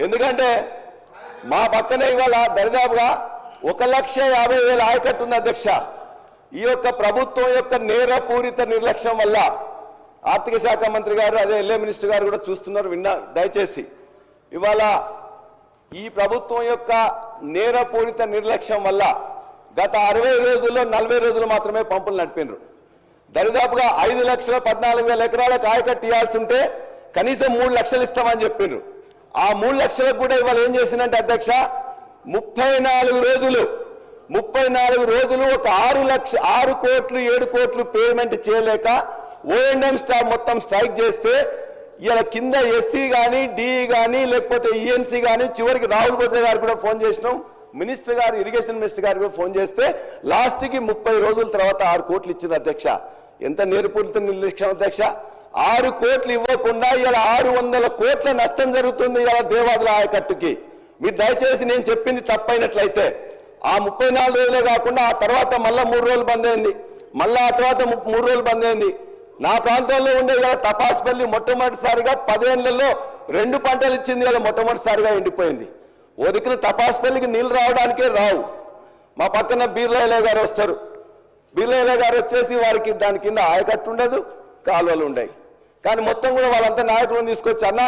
ఎందుకంటే మా పక్కనే ఇవాళ దరిదాపుగా 1,50,000 ఆయకట్టు ఉంది అధ్యక్ష. ఈ యొక్క ప్రభుత్వం యొక్క నేరపూరిత నిర్లక్ష్యం వల్ల ఆర్థిక శాఖ మంత్రి గారు అదే ఎల్ఏ మినిస్టర్ గారు కూడా చూస్తున్నారు, దయచేసి ఇవాళ ఈ ప్రభుత్వం యొక్క నేరపూరిత నిర్లక్ష్యం వల్ల గత 60 రోజుల్లో 40 రోజులు మాత్రమే పంపులు నడిపినారు. దరిదాపుగా 5,14,000 ఎకరాలకు ఆయకట్టు ఇవ్వాల్సి ఉంటే కనీసం 3 లక్షలు ఇస్తామని చెప్పిండ్రు. ఆ 3 లక్షలకు కూడా ఇవాళ ఏం చేసిందంటే అధ్యక్ష 34 రోజులు ఒక 6 కోట్లు 7 కోట్లు పేమెంట్ చేయలేక ఓఎండ్ఎం స్టాఫ్ మొత్తం స్ట్రైక్ చేస్తే ఇలా కింద ఎస్సీ కానీ డిఈ కానీ లేకపోతే ఈఎన్సీ కానీ చివరికి రాహుల్ బొజ్జ గారు కూడా ఫోన్ చేసినాం, మినిస్టర్ గారు ఇరిగేషన్ మినిస్టర్ గారు కూడా ఫోన్ చేస్తే లాస్ట్కి 30 రోజుల తర్వాత 6 కోట్లు ఇచ్చింది అధ్యక్ష. ఎంత నేర్పూరిత నిర్లక్ష్యం అధ్యక్ష. 6 కోట్లు ఇవ్వకుండా ఇలా 600 కోట్ల నష్టం జరుగుతుంది ఇలా దేవాదుల ఆయకట్టుకి. మీరు దయచేసి నేను చెప్పింది తప్పైనట్లయితే ఆ 34 రోజులే కాకుండా ఆ తర్వాత మళ్ళా 3 రోజులు బంద్ అయింది, మళ్ళా ఆ తర్వాత 3 రోజులు బంద్ అయింది. నా ప్రాంతంలో ఉండే ఇలా తపాస్పల్లి మొట్టమొదటిసారిగా 10 ఏళ్లలో 2 పంటలు ఇచ్చింది, ఇలా మొట్టమొదటిసారిగా ఎండిపోయింది. ఓ దిక్కున తపాస్పల్లికి నీళ్లు రావడానికే రావు. మా పక్కన బీర్లాయిలే గారు వస్తారు, బీర్లాయిలే గారు వచ్చేసి వారికి దాని కింద ఆయకట్టు ఉండదు, కాలువలు ఉండవు. కానీ మొత్తం కూడా వాళ్ళంతా నాయకులను తీసుకొచ్చి అన్న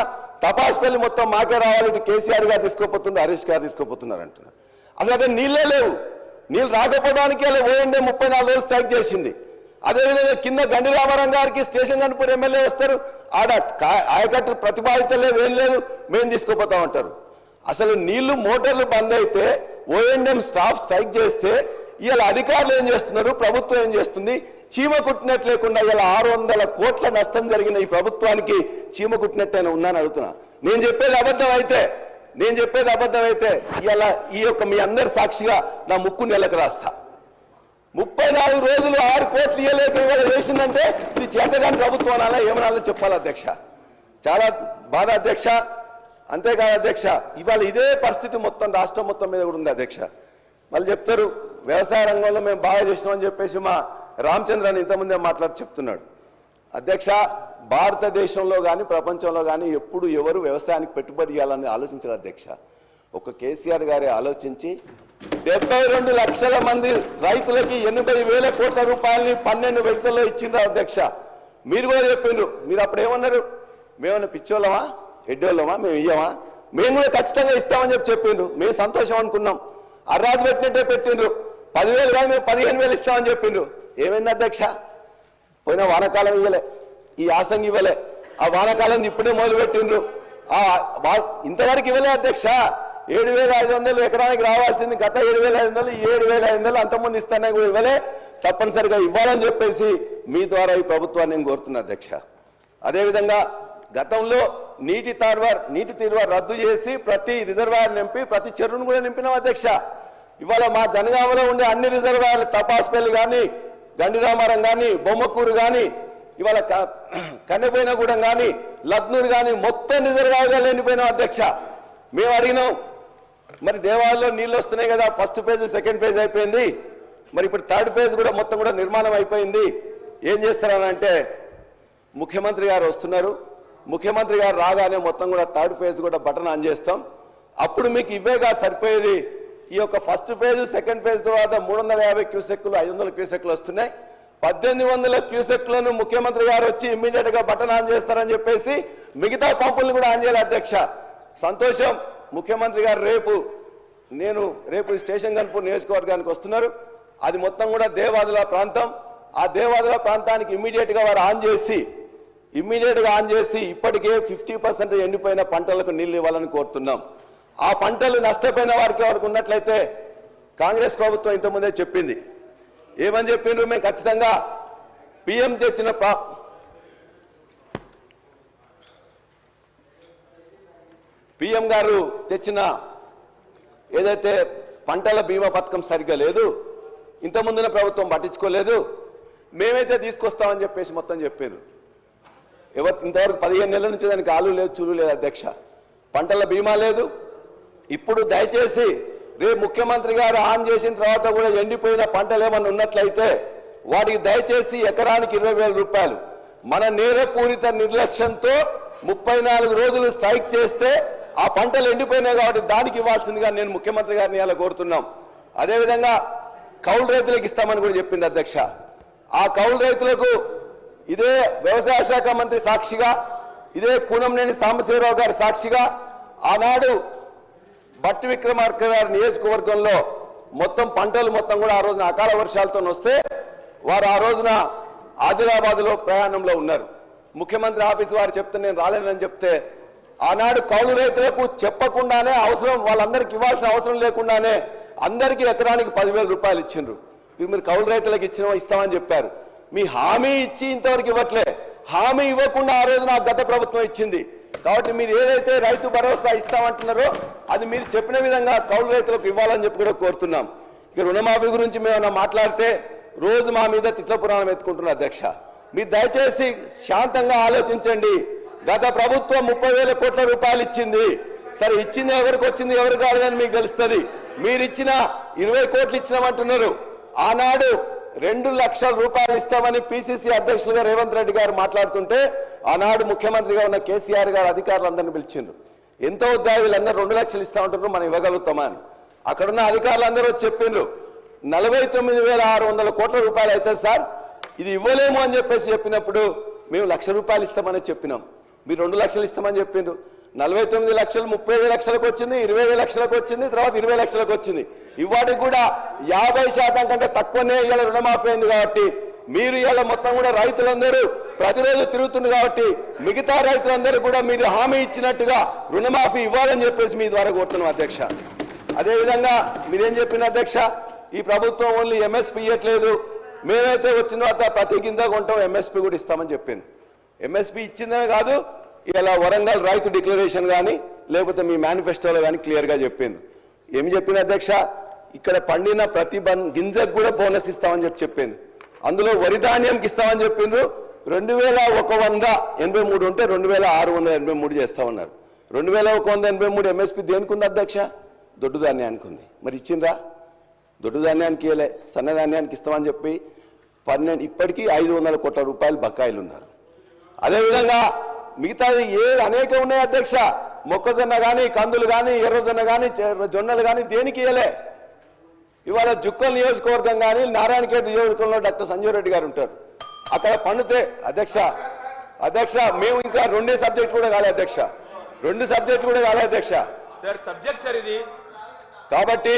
తపాస్పల్లి మొత్తం మాకే రావాలి, ఇటు కేసీఆర్ గారు తీసుకోపోతున్నారు, హరీష్ గారు తీసుకోపోతున్నారు అంటున్నారు. అసలు అక్కడ నీళ్ళే లేవు. నీళ్ళు రాకపోవడానికి అలా ఓఎండే 34 రోజులు స్ట్రైక్ చేసింది. అదేవిధంగా కింద గండి రామారావు గారికి స్టేషన్ కనుపూర్ ఎమ్మెల్యే వస్తారు, ఆడ ఆయకట్టు ప్రతిపాదిత లేదు, ఏం లేదు, మేము తీసుకోపోతామంటారు. అసలు నీళ్లు మోటార్లు బంద్ అయితే ఓఎండ్ఎం స్టాఫ్ స్ట్రైక్ చేస్తే ఇలా అధికారులు ఏం చేస్తున్నారు, ప్రభుత్వం ఏం చేస్తుంది? చీమ కుట్టినట్టు లేకుండా ఇలా 600 కోట్ల నష్టం జరిగిన ఈ ప్రభుత్వానికి చీమ కుట్టినట్టయినా ఉందని అడుగుతున్నా. నేను చెప్పేది అబద్ధం అయితే ఇలా ఈ యొక్క మీ అందరి సాక్షిగా నా ముక్కు నెలకు రాస్తా. 34 రోజులు 6 కోట్లు ఇవ్వలేక ఇవాళ చేసిందంటే ఇది చేతగాని ప్రభుత్వం అనాలా ఏమనాలో చెప్పాలి అధ్యక్ష. చాలా బాధ అధ్యక్ష. అంతేకాదు అధ్యక్ష, ఇవాళ ఇదే పరిస్థితి మొత్తం రాష్ట్రం మొత్తం మీద కూడా ఉంది అధ్యక్ష. మళ్ళీ చెప్తారు వ్యవసాయ రంగంలో మేము బాగా చేసినామని చెప్పేసి మా రామచంద్రని ఇంతకుముందే మాట్లాడి చెప్తున్నాడు. అధ్యక్ష, భారతదేశంలో కానీ ప్రపంచంలో కానీ ఎప్పుడు ఎవరు వ్యవసాయానికి పెట్టుబడి చేయాలని ఆలోచించారు అధ్యక్ష. ఒక కేసీఆర్ గారే ఆలోచించి 72 లక్షల మంది రైతులకి 80,000 కోట్ల రూపాయలని 12 విడతల్లో ఇచ్చిండ్రు అధ్యక్ష. మీరు కూడా చెప్పిండ్రు, మీరు అప్పుడు ఏమన్నారు? మేమన్నా పిచ్చోళ్ళమా, ఎడ్డోళ్ళమా, మేము ఇయ్యమా? మేము కూడా ఖచ్చితంగా ఇస్తామని చెప్పిండ్రు. మేము సంతోషం అనుకున్నాం. అర్రాజు పెట్టినట్టే పెట్టిండ్రు. 10,000 కాదు మేము 15,000 ఇస్తామని చెప్పిండ్రు. ఏమైంది అధ్యక్ష? పోయిన వానకాలం ఇవ్వలే, ఈ యాసంగి ఇవ్వలే, ఆ వానకాలం ఇప్పుడే మొదలు పెట్టిండ్రు. ఇంతవరకు ఇవ్వలే అధ్యక్ష. 7,500 ఎకరానికి రావాల్సింది గత 7,500, 7,500 అంతకుముందు ఇస్తానే కూడా ఇవ్వలే. తప్పనిసరిగా ఇవ్వాలని చెప్పేసి మీ ద్వారా ఈ ప్రభుత్వాన్ని నేను కోరుతున్నా అధ్యక్ష. అదేవిధంగా గతంలో నీటి తీరువ రద్దు చేసి ప్రతి రిజర్వాయర్ నింపి ప్రతి చెరువును కూడా నింపినాం అధ్యక్ష. ఇవాళ మా జనగామలో ఉండే అన్ని రిజర్వాయర్లు తపాస్పల్లి కానీ, గండిరామారం కానీ, బొమ్మకూరు కానీ, ఇవాళ కన్నెపోయినగూడెం కానీ, లక్నూరు కానీ మొత్తం రిజర్వాయర్గా ఎండిపోయినాం అధ్యక్ష. మేము అడిగినాం, మరి దేవాలయంలో నీళ్ళు వస్తున్నాయి కదా, ఫస్ట్ ఫేజ్ సెకండ్ ఫేజ్ అయిపోయింది, మరి ఇప్పుడు థర్డ్ ఫేజ్ కూడా మొత్తం కూడా నిర్మాణం అయిపోయింది, ఏం చేస్తారనంటే ముఖ్యమంత్రి గారు వస్తున్నారు, ముఖ్యమంత్రి గారు రాగానే మొత్తం కూడా థర్డ్ ఫేజ్ కూడా బటన్ ఆన్ చేస్తాం, అప్పుడు మీకు ఇవేగా సరిపోయేది. ఈ యొక్క ఫస్ట్ ఫేజ్ సెకండ్ ఫేజ్ తర్వాత 350 క్యూసెక్లు 500 క్యూసెక్లు వస్తున్నాయి. 1800 క్యూసెక్లను ముఖ్యమంత్రి గారు వచ్చి ఇమ్మీడియట్ గా బటన్ ఆన్ చేస్తారని చెప్పేసి మిగతా పంపులను కూడా ఆన్ చేయాలి అధ్యక్ష. సంతోషం, ముఖ్యమంత్రి గారు రేపు స్టేషన్ కనుపూర్ నియోజకవర్గానికి వస్తున్నారు. అది మొత్తం కూడా దేవాదుల ప్రాంతం. ఆ దేవాదుల ప్రాంతానికి ఇమ్మీడియట్ గా వారు ఆన్ చేసి ఇప్పటికే 50% ఎండిపోయిన పంటలకు నీళ్లు ఇవ్వాలని కోరుతున్నాం. ఆ పంటలు నష్టపోయిన వారికి ఎవరికి ఉన్నట్లయితే కాంగ్రెస్ ప్రభుత్వం ఇంతకుముందే చెప్పింది. ఏమని చెప్పిండ్రు? మేము ఖచ్చితంగా పిఎం గారు తెచ్చిన ఏదైతే పంటల బీమా పథకం సరిగ్గా లేదు, ఇంతకుముందున ప్రభుత్వం పట్టించుకోలేదు, మేమైతే తీసుకొస్తామని చెప్పేసి మొత్తం చెప్పారు. ఇంతవరకు 15 నెలల నుంచి దానికి ఆలు లేదు, చూలు లేదు అధ్యక్ష. పంటల బీమా లేదు. ఇప్పుడు దయచేసి రేపు ముఖ్యమంత్రి గారు ఆన్ చేసిన తర్వాత కూడా ఎండిపోయిన పంటలు ఏమన్నా ఉన్నట్లయితే వాటికి దయచేసి ఎకరానికి 20,000 రూపాయలు. మన నేరపూరిత నిర్లక్ష్యంతో 34 రోజులు స్ట్రైక్ చేస్తే ఆ పంటలు ఎండిపోయినాయి కాబట్టి దానికి ఇవ్వాల్సిందిగా నేను ముఖ్యమంత్రి గారిని ఇలా కోరుతున్నాం. అదేవిధంగా కౌలు రైతులకు ఇస్తామని కూడా చెప్పింది అధ్యక్ష. ఆ కౌలు రైతులకు ఇదే వ్యవసాయ శాఖ మంత్రి సాక్షిగా, ఇదే కూనంనేని సాంబశివరావు గారి సాక్షిగా ఆనాడు భట్టి విక్రమార్క గారి నియోజకవర్గంలో మొత్తం పంటలు మొత్తం కూడా ఆ రోజున అకాల వర్షాలతో వస్తే వారు ఆ రోజున ఆదిలాబాద్లో ప్రయాణంలో ఉన్నారు. ముఖ్యమంత్రి ఆఫీస్ వారు చెప్తే నేను రాలేనని చెప్తే ఆనాడు కౌలు రైతులకు చెప్పకుండానే అవసరం వాళ్ళందరికీ ఇవ్వాల్సిన అవసరం లేకుండానే అందరికీ ఎకరానికి 10,000 రూపాయలు ఇచ్చిండ్రు. మీరు కౌలు రైతులకు ఇస్తామని చెప్పారు. మీ హామీ ఇచ్చి ఇంతవరకు ఇవ్వట్లే. హామీ ఇవ్వకుండా ఆ రోజున గత ప్రభుత్వం ఇచ్చింది. కాబట్టి మీరు ఏదైతే రైతు భరోసా ఇస్తామంటున్నారో అది మీరు చెప్పిన విధంగా కౌలు రైతులకు ఇవ్వాలని చెప్పి కూడా కోరుతున్నాం. ఇక రుణమాఫీ గురించి మేము మాట్లాడితే రోజు మా మీద తిట్ల పురాణం ఎత్తుకుంటున్నారు అధ్యక్ష. మీరు దయచేసి శాంతంగా ఆలోచించండి. గత ప్రభుత్వం 30,000 కోట్ల రూపాయలు ఇచ్చింది. సరే ఇచ్చింది ఎవరికి వచ్చింది ఎవరు కాదని మీకు తెలుస్తుంది. మీరు ఇచ్చిన 20 కోట్లు ఇచ్చినామంటున్నారు. ఆనాడు 2 లక్షల రూపాయలు ఇస్తామని పిసిసి అధ్యక్షులుగా రేవంత్ రెడ్డి గారు మాట్లాడుతుంటే ఆనాడు ముఖ్యమంత్రిగా ఉన్న కేసీఆర్ గారు అధికారులందరినీ పిలిచిండ్రు. ఎంతో ఉద్యోగులు వీళ్ళందరూ 2 లక్షలు ఇస్తామంటున్నారు, మనం ఇవ్వగలుగుతామా అని. అక్కడున్న అధికారులందరూ చెప్పిండ్రు 49,600 కోట్ల రూపాయలు అవుతుంది సార్, ఇది ఇవ్వలేము అని చెప్పినప్పుడు మేము 1 లక్ష రూపాయలు ఇస్తామని చెప్పినాం. మీరు 2 లక్షలు ఇస్తామని చెప్పిండ్రు. 49 లక్షలు 30 లక్షలకు వచ్చింది, 20 లక్షలకు వచ్చింది, తర్వాత 20 లక్షలకు వచ్చింది. ఇవాటికి కూడా 50% కంటే తక్కువనే ఇవాళ రుణమాఫీ అయింది. కాబట్టి మీరు ఇవాళ మొత్తం కూడా రైతులందరూ ప్రతిరోజు తిరుగుతుంది కాబట్టి మిగతా రైతులందరూ కూడా మీరు హామీ ఇచ్చినట్టుగా రుణమాఫీ ఇవ్వాలని చెప్పేసి మీ ద్వారా కోరుతున్నాం అధ్యక్ష. అదేవిధంగా మీరేం చెప్పిన అధ్యక్ష, ఈ ప్రభుత్వం ఓన్లీ ఎంఎస్పీ ఇవ్వట్లేదు, మేమైతే వచ్చిన తర్వాత ప్రతి గింజ కొంటాం ఎంఎస్పీ కూడా ఇస్తామని చెప్పింది. ఎంఎస్పీ ఇచ్చిందే కాదు, ఇలా వరంగల్ రైతు డిక్లరేషన్ కానీ లేకపోతే మీ మేనిఫెస్టోలో కానీ క్లియర్గా చెప్పింది. ఏమి చెప్పింది అధ్యక్ష, ఇక్కడ పండిన ప్రతి గింజకు కూడా బోనస్ ఇస్తామని చెప్పింది. అందులో వరి ధాన్యంకి ఇస్తామని చెప్పిండ్రు. 2,183 ఉంటే 2,683 చేస్తామన్నారు. 2,183 ఎంఎస్పీ దేనికి ఉంది అధ్యక్ష? దొడ్డు ధాన్యానికి ఉంది. మరి ఇచ్చిండ్రా? దొడ్డు ధాన్యానికి ఇవ్వలే, సన్నధాన్యానికి ఇస్తామని చెప్పి ఇప్పటికీ 500 కోట్ల రూపాయలు బకాయిలు ఉన్నారు. అదేవిధంగా మిగతాది అనేక ఉన్నాయి అధ్యక్ష. మొక్కజొన్న కానీ, కందులు కానీ, ఎర్రజొన్న కానీ, జొన్నలు కానీ దేనికి ఇవ్వలే. ఇవాళ జుక్కల్ నియోజకవర్గం కానీ నారాయణఖేడ్ నియోజకవర్గంలో డాక్టర్ సంజీవ్ రెడ్డి గారు ఉంటారు. అక్కడ పండితే అధ్యక్ష మేము ఇంకా 2 సబ్జెక్ట్ కూడా కాలే అధ్యక్ష, 2 సబ్జెక్టులు కూడా కాలే అధ్యక్ష. ఇది కాబట్టి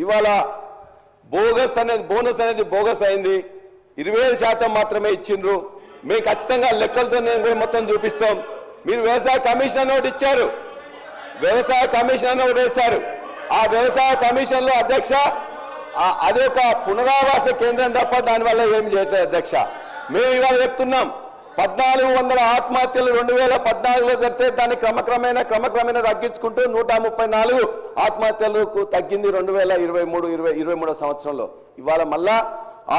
ఇవాళ బోనస్ అనేది బోగస్ అయింది. 25% మాత్రమే ఇచ్చిండ్రు. మేము ఖచ్చితంగా లెక్కలతో నేను మొత్తం చూపిస్తాం. మీరు వ్యవసాయ కమిషన్ ఒకటి ఇచ్చారు, వ్యవసాయ కమిషన్ ఒకటి వేశారు. ఆ వ్యవసాయ కమిషన్ లో అధ్యక్ష అదొక పునరావాస కేంద్రం తప్ప దానివల్ల ఏమి చేయట్లేదు అధ్యక్ష. మేము ఇవాళ చెప్తున్నాం 1400 ఆత్మహత్యలు 2014లో జరిగితే దాన్ని క్రమక్రమేణా తగ్గించుకుంటూ 134 ఆత్మహత్యలకు తగ్గింది 2023 సంవత్సరంలో. ఇవాళ మళ్ళా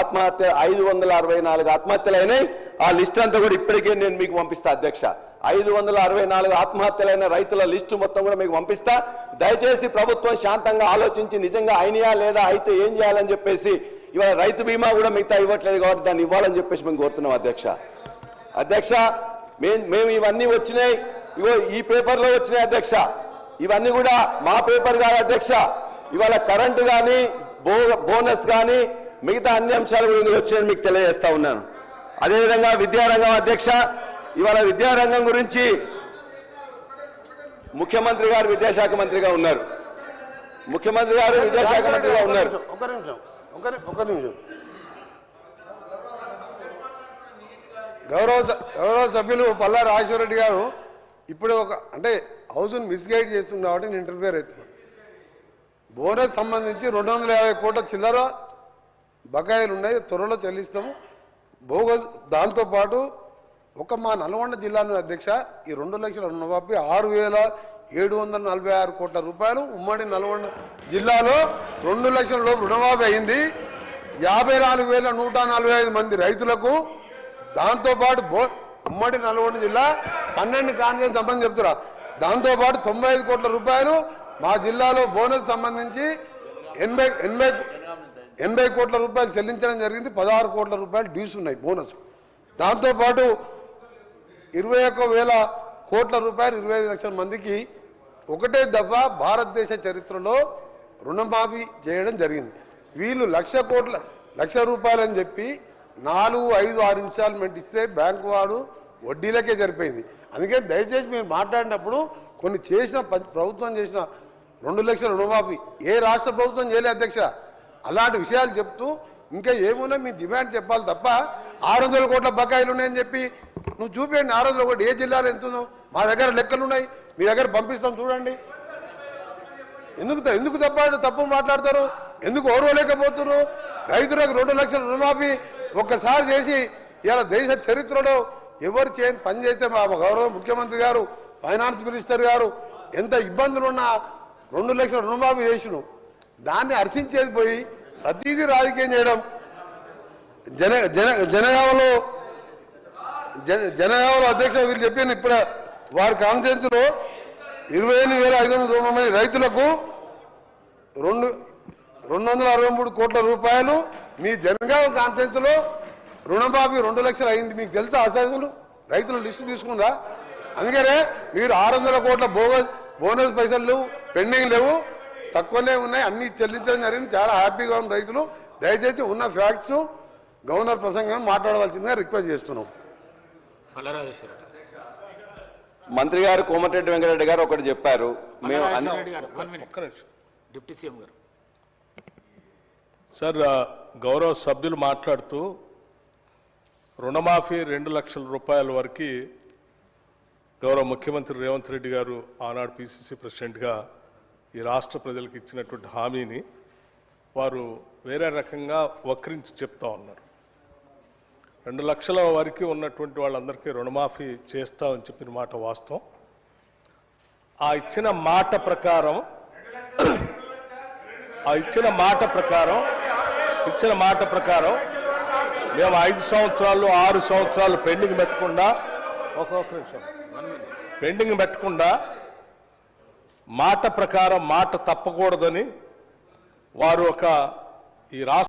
ఆత్మహత్య 564 ఆత్మహత్యలు అయినాయి. ఆ లిస్ట్ అంతా కూడా ఇప్పటికే నేను మీకు పంపిస్తా అధ్యక్ష. 564 ఆత్మహత్యలైన రైతుల లిస్టు మొత్తం కూడా మీకు పంపిస్తా. దయచేసి ప్రభుత్వం శాంతంగా ఆలోచించి నిజంగా అయినాయా లేదా, అయితే ఏం చేయాలని చెప్పేసి ఇవాళ రైతు బీమా కూడా మిగతా ఇవ్వట్లేదు కాబట్టి దాన్ని ఇవ్వాలని చెప్పేసి మేము కోరుతున్నాం అధ్యక్ష. మేము ఇవన్నీ వచ్చినాయి, ఇవో ఈ పేపర్లో వచ్చినాయి అధ్యక్ష. ఇవన్నీ కూడా మా పేపర్ కాదు అధ్యక్ష. ఇవాళ కరెంటు కానీ, బోనస్ కానీ, మిగతా అన్ని అంశాలు కూడా వచ్చాయని మీకు తెలియజేస్తా ఉన్నాను. అదేవిధంగా విద్యారంగం అధ్యక్ష, ఇవాళ విద్యారంగం గురించి ముఖ్యమంత్రి గారు విద్యాశాఖ మంత్రిగా ఉన్నారు. ఒక్క నిమిషం. గౌరవ సభ్యులు పల్లా రాజేశ్వర రెడ్డి గారు ఇప్పుడు అంటే హౌస్ను మిస్గైడ్ చేస్తుంది కాబట్టి నేను ఇంటర్ఫియర్ అవుతున్నాను. బోనస్ సంబంధించి 250 కోట్ల చిల్లర బకాయిలు ఉన్నాయి, త్వరలో చెల్లిస్తాము. దాంతోపాటు మా నల్గొండ జిల్లాను అధ్యక్ష ఈ 2 లక్షల రుణమాఫీ 6,746 కోట్ల రూపాయలు ఉమ్మడి నల్గొండ జిల్లాలో 2 లక్షల లోపు రుణమాఫీ అయింది. 54,145 మంది రైతులకు. దాంతోపాటు ఉమ్మడి నల్గొండ జిల్లా 12 కాన్వెన్స్ సంబంధించి చెప్తున్నా. దాంతోపాటు 95 కోట్ల రూపాయలు మా జిల్లాలో బోనస్ సంబంధించి 80 కోట్ల రూపాయలు చెల్లించడం జరిగింది. 16 కోట్ల రూపాయలు డ్యూస్ ఉన్నాయి బోనస్. దాంతోపాటు 21,000 కోట్ల రూపాయలు 25 లక్షల మందికి ఒకటే దఫా భారతదేశ చరిత్రలో రుణమాఫీ చేయడం జరిగింది. వీళ్ళు 1,00,00,000 రూపాయలని చెప్పి 4, 5, 6 ఇన్స్టాల్మెంట్ ఇస్తే బ్యాంకు వాడు వడ్డీలకే సరిపోయింది. అందుకే దయచేసి మీరు మాట్లాడినప్పుడు కొన్ని చేసిన ప్రభుత్వం చేసిన 2 లక్షల రుణమాఫీ ఏ రాష్ట్ర ప్రభుత్వం చేయలేదు అధ్యక్ష. అలాంటి విషయాలు చెప్తూ ఇంకా ఏమున్నా మీ డిమాండ్ చెప్పాలి తప్ప 600 కోట్ల బకాయిలు ఉన్నాయని చెప్పి నువ్వు చూపించండి. 600 కోట్లు ఏ జిల్లాలో ఎంత ఉందో మా దగ్గర లెక్కలు ఉన్నాయి, మీ దగ్గర పంపిస్తాం చూడండి. ఎందుకు తప్పు మాట్లాడతారు? ఎందుకు ఓర్వలేకపోతున్నారు? రైతులకు 2 లక్షల రుణమాఫీ ఒక్కసారి చేసి ఇలా దేశ చరిత్రలో ఎవరు చేయని పని చేస్తే మా గౌరవ ముఖ్యమంత్రి గారు, ఫైనాన్స్ మినిస్టర్ గారు ఎంత ఇబ్బందులున్నా 2 లక్షల రుణమాఫీ చేసిను. దాన్ని హర్షించేది పోయి ప్రతిదీ రాజకీయం చేయడం. జనగామలో అధ్యక్ష వీళ్ళు చెప్పాను ఇప్పుడు వారి కాన్ఫరెన్స్ లో 28,509 మంది రైతులకు 263 కోట్ల రూపాయలు మీ జనగామ కాన్ఫరెన్స్ లో రుణమాఫీ 2 లక్షలు అయింది. మీకు తెలుసా అసలు రైతుల లిస్టు తీసుకుందా? అందుకనే మీరు 600 కోట్ల బోనస్ పైసలు లేవు, పెండింగ్ లేవు, తక్కువనే ఉన్నాయి, అన్ని చెల్లించడం జరిగింది. చాలా హ్యాపీగా ఉన్న రైతులు. దయచేసి ఉన్న ఫ్యాక్ట్స్ గవర్నర్ ప్రసంగం మాట్లాడవలసిందిగా రిక్వెస్ట్ చేస్తున్నాం. మంత్రి గారు కోమటిరెడ్డి వెంకటరెడ్డి గారు ఒకటి చెప్పారు. మేము డిప్యూటీ సీఎం గారు సార్, గౌరవ సభ్యులు మాట్లాడుతూ రుణమాఫీ 2 లక్షల రూపాయల వరకు గౌరవ ముఖ్యమంత్రి రేవంత్ రెడ్డి గారు ఆనాడు పిసిసి ప్రెసిడెంట్గా ఈ రాష్ట్ర ప్రజలకు ఇచ్చినటువంటి హామీని వారు వేరే రకంగా వక్రించి చెప్తా ఉన్నారు. 2 లక్షల వరకు ఉన్నటువంటి వాళ్ళందరికీ రుణమాఫీ చేస్తామని చెప్పిన మాట వాస్తవం. ఆ ఇచ్చిన మాట ప్రకారం మేము 5 సంవత్సరాలు 6 సంవత్సరాలు పెండింగ్ పెట్టకుండా మాట ప్రకారం మాట తప్పకూడదని వారు ఈ రాష్ట్ర